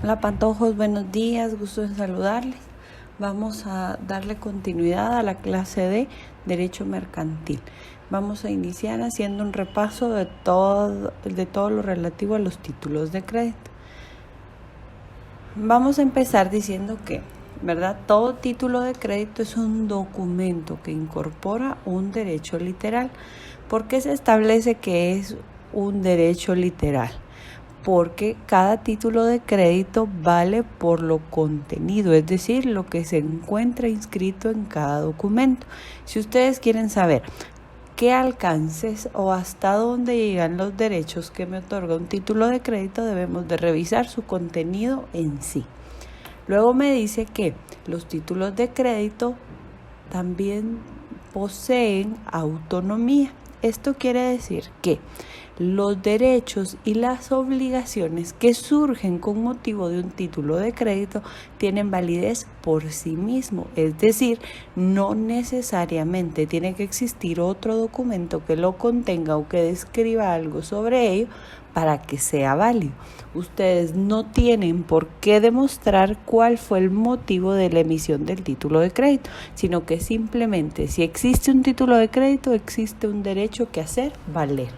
Hola Pantojos, buenos días, gusto en saludarles. Vamos a darle continuidad a la clase de Derecho Mercantil. Vamos a iniciar haciendo un repaso de todo lo relativo a los títulos de crédito. Vamos a empezar diciendo que, ¿verdad? Todo título de crédito es un documento que incorpora un derecho literal. ¿Por qué se establece que es un derecho literal? Porque cada título de crédito vale por lo contenido, es decir, lo que se encuentra inscrito en cada documento. Si ustedes quieren saber qué alcances o hasta dónde llegan los derechos que me otorga un título de crédito, debemos de revisar su contenido en sí. Luego me dice que los títulos de crédito también poseen autonomía. Esto quiere decir que los derechos y las obligaciones que surgen con motivo de un título de crédito tienen validez por sí mismo, es decir, no necesariamente tiene que existir otro documento que lo contenga o que describa algo sobre ello para que sea válido. Ustedes no tienen por qué demostrar cuál fue el motivo de la emisión del título de crédito, sino que simplemente si existe un título de crédito, existe un derecho que hacer valer.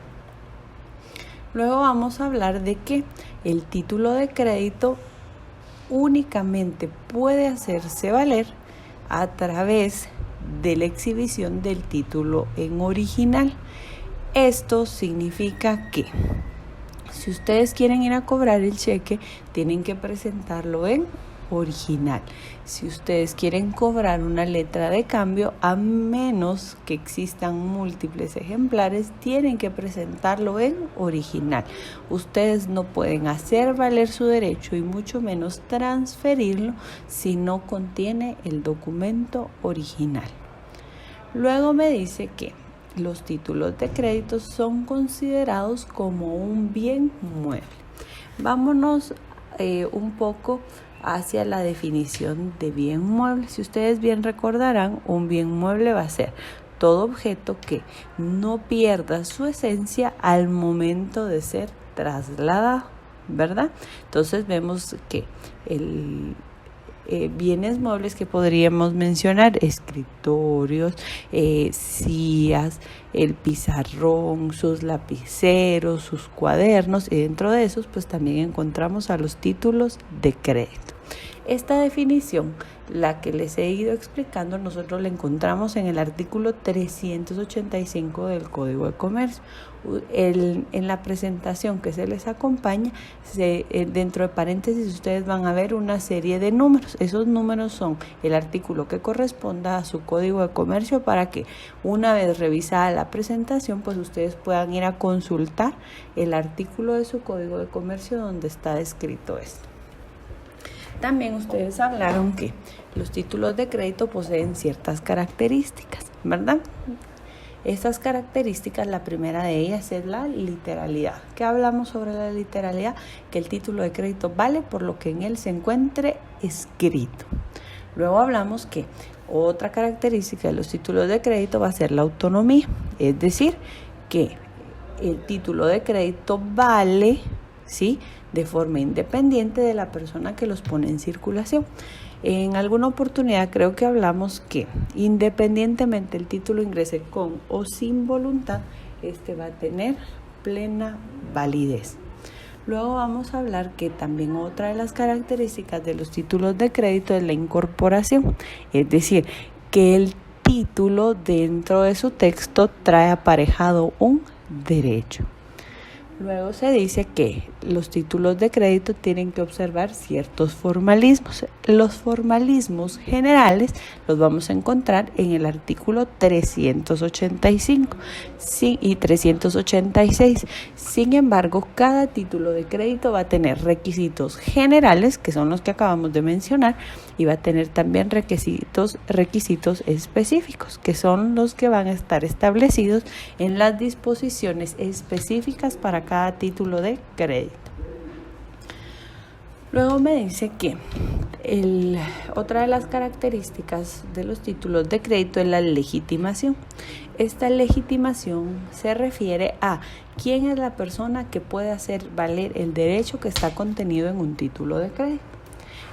Luego vamos a hablar de que el título de crédito únicamente puede hacerse valer a través de la exhibición del título en original. Esto significa que si ustedes quieren ir a cobrar el cheque, tienen que presentarlo en original. Si ustedes quieren cobrar una letra de cambio, a menos que existan múltiples ejemplares, tienen que presentarlo en original. Ustedes no pueden hacer valer su derecho y mucho menos transferirlo si no contiene el documento original. Luego me dice que los títulos de crédito son considerados como un bien mueble. Vámonos un poco hacia la definición de bien mueble. Si ustedes bien recordarán, un bien mueble va a ser todo objeto que no pierda su esencia al momento de ser trasladado, ¿verdad? Entonces vemos que bienes muebles que podríamos mencionar: escritorios, sillas, el pizarrón, sus lapiceros, sus cuadernos, y dentro de esos pues también encontramos a los títulos de crédito. Esta definición, la que les he ido explicando, nosotros la encontramos en el artículo 385 del Código de Comercio. En la presentación que se les acompaña, dentro de paréntesis ustedes van a ver una serie de números. Esos números son el artículo que corresponda a su Código de Comercio, para que una vez revisada la presentación, pues ustedes puedan ir a consultar el artículo de su Código de Comercio donde está descrito esto. También ustedes hablaron que los títulos de crédito poseen ciertas características, ¿verdad? Estas características, la primera de ellas es la literalidad. ¿Qué hablamos sobre la literalidad? Que el título de crédito vale por lo que en él se encuentre escrito. Luego hablamos que otra característica de los títulos de crédito va a ser la autonomía, es decir, que el título de crédito vale, ¿sí?, de forma independiente de la persona que los pone en circulación. En alguna oportunidad creo que hablamos que independientemente el título ingrese con o sin voluntad, este va a tener plena validez. Luego vamos a hablar que también otra de las características de los títulos de crédito es la incorporación, es decir, que el título dentro de su texto trae aparejado un derecho. Luego se dice que los títulos de crédito tienen que observar ciertos formalismos. Los formalismos generales los vamos a encontrar en el artículo 385 y 386. Sin embargo, cada título de crédito va a tener requisitos generales, que son los que acabamos de mencionar, y va a tener también requisitos específicos, que son los que van a estar establecidos en las disposiciones específicas para cada título de crédito. Luego me dice que Otra de las características de los títulos de crédito es la legitimación. Esta legitimación se refiere a quién es la persona que puede hacer valer el derecho que está contenido en un título de crédito.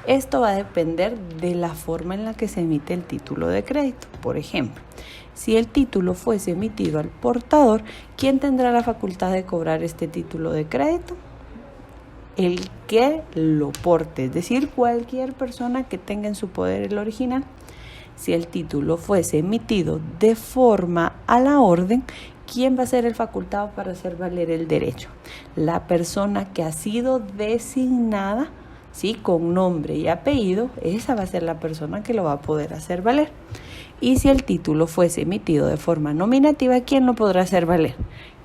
Esto va a depender de la forma en la que se emite el título de crédito. Por ejemplo, si el título fuese emitido al portador, ¿quién tendrá la facultad de cobrar este título de crédito? El que lo porte, es decir, cualquier persona que tenga en su poder el original. Si el título fuese emitido de forma a la orden, ¿quién va a ser el facultado para hacer valer el derecho? La persona que ha sido designada, ¿sí?, con nombre y apellido, esa va a ser la persona que lo va a poder hacer valer. Y si el título fuese emitido de forma nominativa, ¿quién lo podrá hacer valer?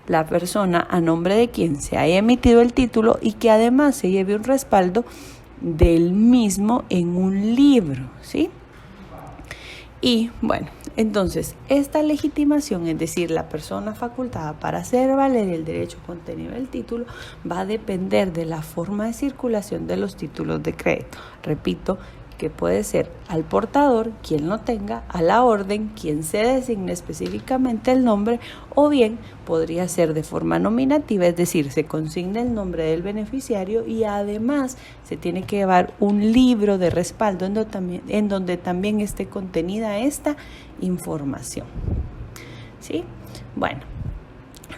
La persona a nombre de quien se haya emitido el título y que además se lleve un respaldo del mismo en un libro, ¿sí? Y bueno, entonces esta legitimación, es decir, la persona facultada para hacer valer el derecho contenido del título, va a depender de la forma de circulación de los títulos de crédito. Repito, que puede ser al portador, quien lo tenga, a la orden, quien se designe específicamente el nombre, o bien podría ser de forma nominativa, es decir, se consigna el nombre del beneficiario y además se tiene que llevar un libro de respaldo en donde también esté contenida esta información. ¿Sí? Bueno.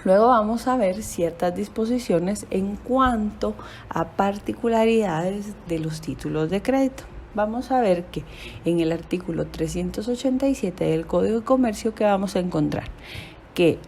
Luego vamos a ver ciertas disposiciones en cuanto a particularidades de los títulos de crédito. Vamos a ver que en el artículo 387 del Código de Comercio que vamos a encontrar que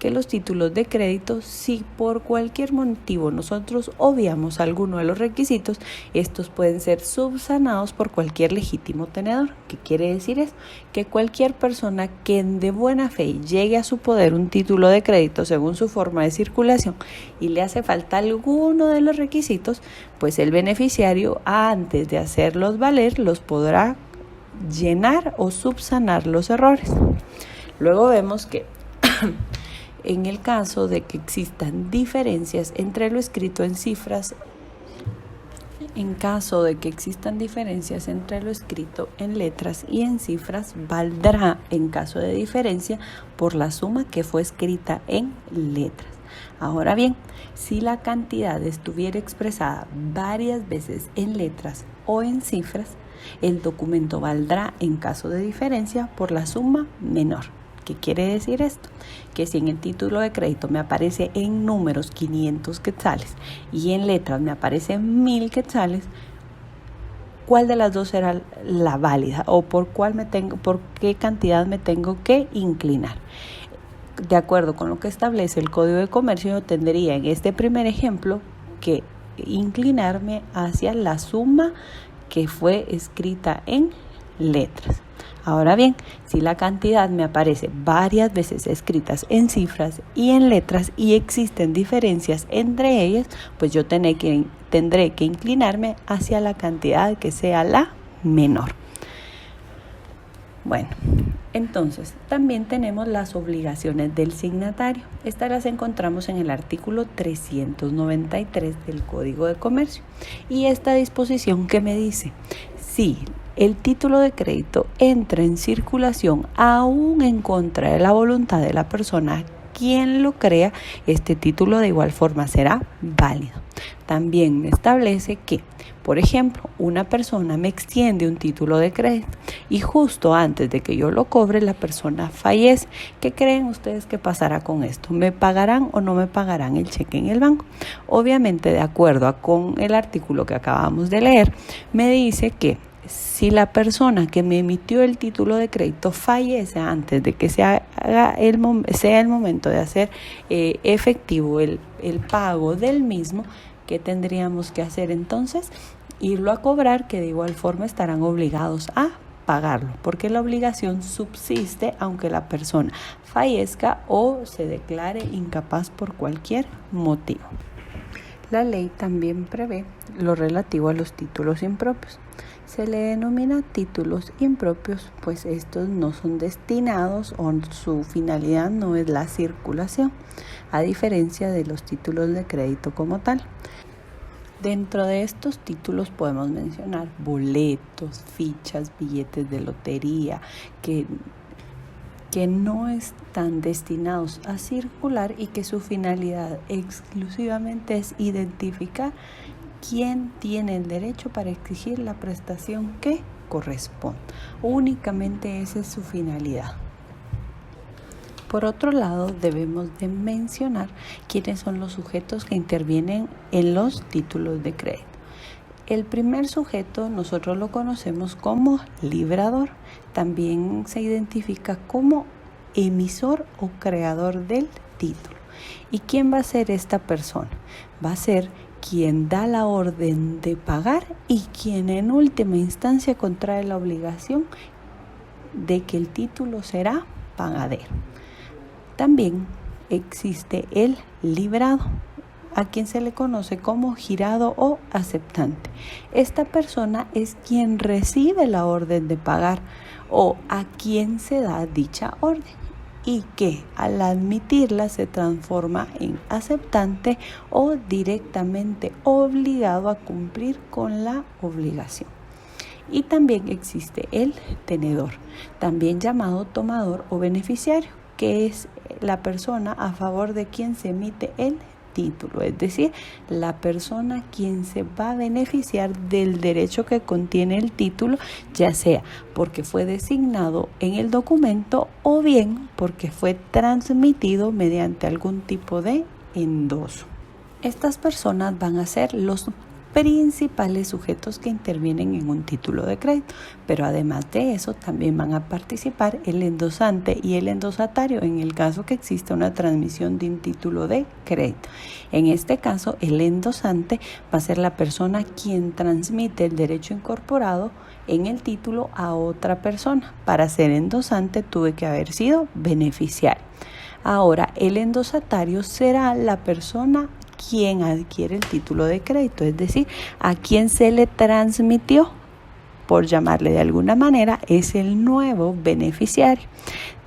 los títulos de crédito, si por cualquier motivo nosotros obviamos alguno de los requisitos, estos pueden ser subsanados por cualquier legítimo tenedor. ¿Qué quiere decir eso? Que cualquier persona que de buena fe llegue a su poder un título de crédito según su forma de circulación y le hace falta alguno de los requisitos, pues el beneficiario, antes de hacerlos valer, los podrá llenar o subsanar los errores. Luego vemos que en el caso de que existan diferencias entre lo escrito en cifras, en letras y en cifras, valdrá en caso de diferencia por la suma que fue escrita en letras. Ahora bien, si la cantidad estuviera expresada varias veces en letras o en cifras, el documento valdrá en caso de diferencia por la suma menor. ¿Qué quiere decir esto? Que si en el título de crédito me aparece en números 500 quetzales y en letras me aparecen 1000 quetzales, ¿cuál de las dos será la válida o por qué cantidad me tengo que inclinar? De acuerdo con lo que establece el Código de Comercio, yo tendría en este primer ejemplo que inclinarme hacia la suma que fue escrita en letras. Ahora bien, si la cantidad me aparece varias veces escritas en cifras y en letras y existen diferencias entre ellas, pues yo tendré que inclinarme hacia la cantidad que sea la menor. Bueno, entonces también tenemos las obligaciones del signatario. Estas las encontramos en el artículo 393 del Código de Comercio. Y esta disposición que me dice, si el título de crédito entra en circulación aún en contra de la voluntad de la persona quien lo crea, este título de igual forma será válido. También me establece que, por ejemplo, una persona me extiende un título de crédito y justo antes de que yo lo cobre, la persona fallece. ¿Qué creen ustedes que pasará con esto? ¿Me pagarán o no me pagarán el cheque en el banco? Obviamente, de acuerdo con el artículo que acabamos de leer, me dice que si la persona que me emitió el título de crédito fallece antes de que sea el momento de hacer efectivo el pago del mismo, ¿qué tendríamos que hacer entonces? Irlo a cobrar, que de igual forma estarán obligados a pagarlo, porque la obligación subsiste aunque la persona fallezca o se declare incapaz por cualquier motivo. La ley también prevé lo relativo a los títulos impropios. Se le denomina títulos impropios, pues estos no son destinados o su finalidad no es la circulación, a diferencia de los títulos de crédito como tal. Dentro de estos títulos podemos mencionar boletos, fichas, billetes de lotería, que no están destinados a circular y que su finalidad exclusivamente es identificar quién tiene el derecho para exigir la prestación que corresponde. Únicamente esa es su finalidad. Por otro lado, debemos de mencionar quiénes son los sujetos que intervienen en los títulos de crédito. El primer sujeto nosotros lo conocemos como librador. También se identifica como emisor o creador del título. ¿Y quién va a ser esta persona? Va a ser quien da la orden de pagar y quien en última instancia contrae la obligación de que el título será pagadero. También existe el librado, a quien se le conoce como girado o aceptante. Esta persona es quien recibe la orden de pagar o a quien se da dicha orden y que al admitirla se transforma en aceptante o directamente obligado a cumplir con la obligación. Y también existe el tenedor, también llamado tomador o beneficiario, que es la persona a favor de quien se emite el título, es decir, la persona quien se va a beneficiar del derecho que contiene el título, ya sea porque fue designado en el documento o bien porque fue transmitido mediante algún tipo de endoso. Estas personas van a ser los principales sujetos que intervienen en un título de crédito, pero además de eso también van a participar el endosante y el endosatario en el caso que exista una transmisión de un título de crédito. En este caso, el endosante va a ser la persona quien transmite el derecho incorporado en el título a otra persona. Para ser endosante tuve que haber sido beneficiario. Ahora, el endosatario será la persona quien adquiere el título de crédito, es decir, a quien se le transmitió, por llamarle de alguna manera, es el nuevo beneficiario.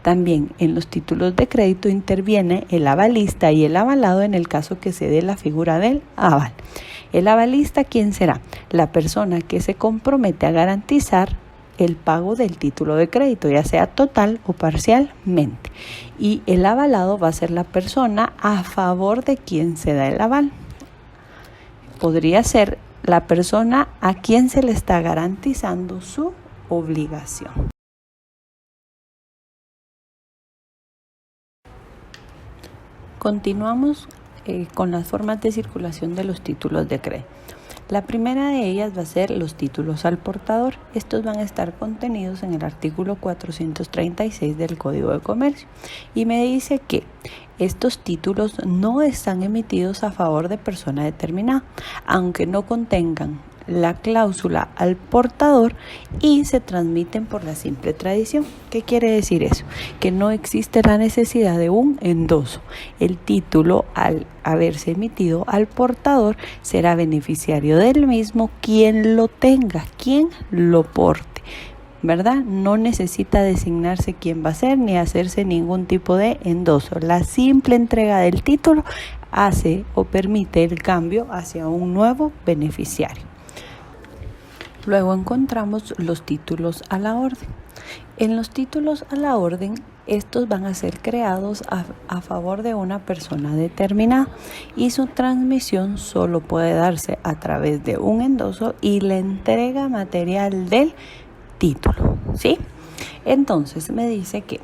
También en los títulos de crédito interviene el avalista y el avalado en el caso que se dé la figura del aval. El avalista, ¿quién será? La persona que se compromete a garantizar el pago del título de crédito, ya sea total o parcialmente. Y el avalado va a ser la persona a favor de quien se da el aval. Podría ser la persona a quien se le está garantizando su obligación. Continuamos con las formas de circulación de los títulos de crédito. La primera de ellas va a ser los títulos al portador. Estos van a estar contenidos en el artículo 436 del Código de Comercio y me dice que estos títulos no están emitidos a favor de persona determinada, aunque no contengan la cláusula al portador y se transmiten por la simple tradición. ¿Qué quiere decir eso? Que no existe la necesidad de un endoso. El título, al haberse emitido al portador, será beneficiario del mismo quien lo tenga, quien lo porte, ¿verdad? No necesita designarse quién va a ser ni hacerse ningún tipo de endoso. La simple entrega del título hace o permite el cambio hacia un nuevo beneficiario. Luego encontramos los títulos a la orden. En los títulos a la orden, estos van a ser creados a favor de una persona determinada y su transmisión solo puede darse a través de un endoso y la entrega material del título, ¿sí? Entonces me dice que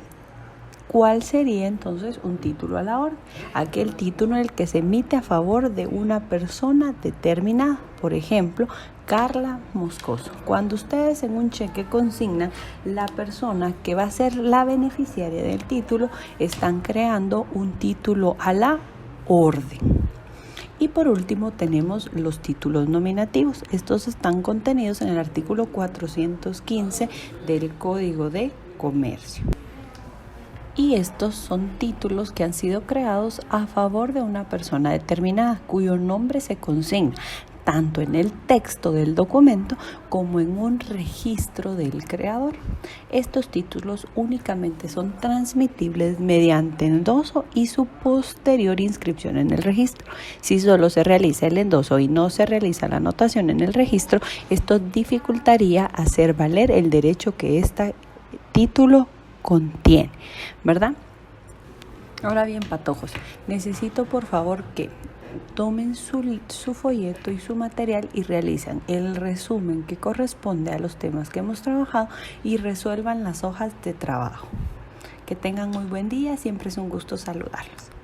¿cuál sería entonces un título a la orden? Aquel título en el que se emite a favor de una persona determinada. Por ejemplo, Carla Moscoso. Cuando ustedes en un cheque consignan la persona que va a ser la beneficiaria del título, están creando un título a la orden. Y por último tenemos los títulos nominativos. Estos están contenidos en el artículo 415 del Código de Comercio. Y estos son títulos que han sido creados a favor de una persona determinada, cuyo nombre se consigna tanto en el texto del documento como en un registro del creador. Estos títulos únicamente son transmitibles mediante endoso y su posterior inscripción en el registro. Si solo se realiza el endoso y no se realiza la anotación en el registro, esto dificultaría hacer valer el derecho que este título contiene, ¿verdad? Ahora bien, patojos, necesito por favor que tomen su folleto y su material y realicen el resumen que corresponde a los temas que hemos trabajado y resuelvan las hojas de trabajo. Que tengan muy buen día, siempre es un gusto saludarlos.